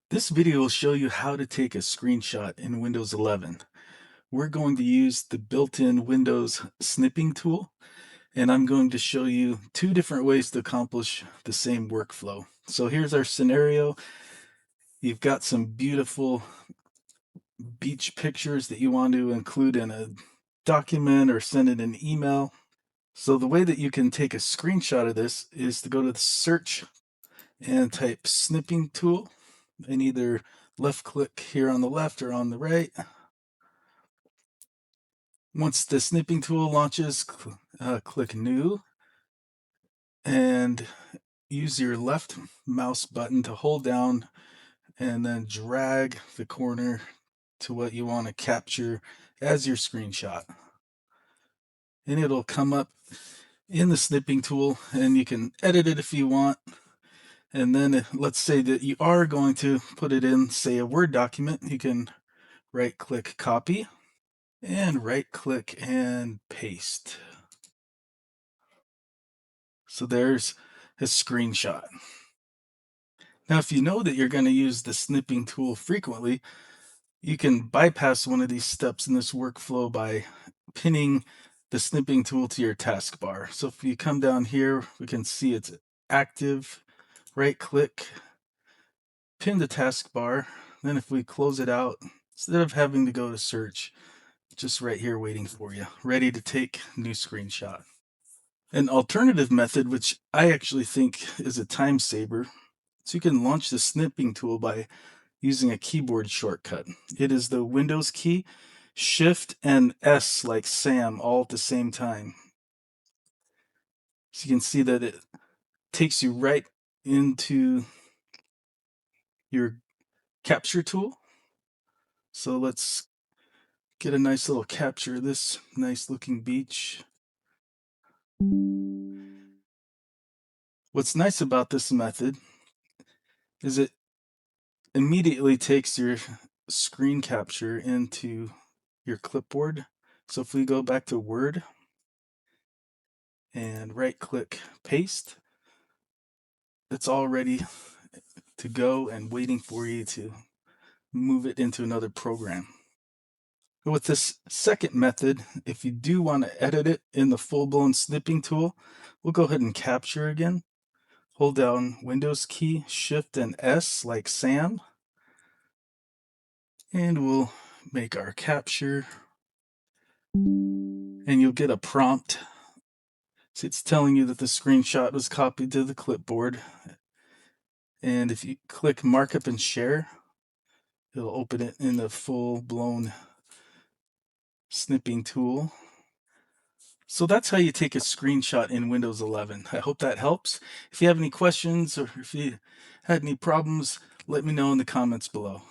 This video will show you how to take a screenshot in Windows 11. We're going to use the built-in Windows Snipping Tool, and I'm going to show you two different ways to accomplish the same workflow. So here's our scenario. You've got some beautiful beach pictures that you want to include in a document or send in an email. So the way that you can take a screenshot of this is to go to the search and type Snipping Tool, and either left click here on the left or on the right. Once the snipping tool launches, click New and use your left mouse button to hold down and then drag the corner to what you want to capture as your screenshot. And it'll come up in the snipping tool, and you can edit it if you want. And then let's say that you are going to put it in, say, a Word document. You can right click Copy and right click and paste. So there's a screenshot. Now, if you know that you're going to use the snipping tool frequently, you can bypass one of these steps in this workflow by pinning the snipping tool to your taskbar. So if you come down here, we can see it's active. Right click, pin the taskbar. Then if we close it out, instead of having to go to search, just right here waiting for you, ready to take new screenshot. An alternative method, which I actually think is a time saver, so you can launch the snipping tool by using a keyboard shortcut. It is the Windows key, Shift and S like Sam, all at the same time. So you can see that it takes you right into your capture tool. So let's get a nice little capture of this nice looking beach. What's nice about this method is it immediately takes your screen capture into your clipboard. So if we go back to Word and right click paste, it's all ready to go and waiting for you to move it into another program. With this second method, if you do want to edit it in the full-blown snipping tool, we'll go ahead and capture again. Hold down Windows key, Shift and S like Sam, and we'll make our capture. And you'll get a prompt. So it's telling you that the screenshot was copied to the clipboard. And if you click Markup and Share, it'll open it in the full-blown snipping tool. So that's how you take a screenshot in Windows 11. I hope that helps. If you have any questions or if you had any problems, let me know in the comments below.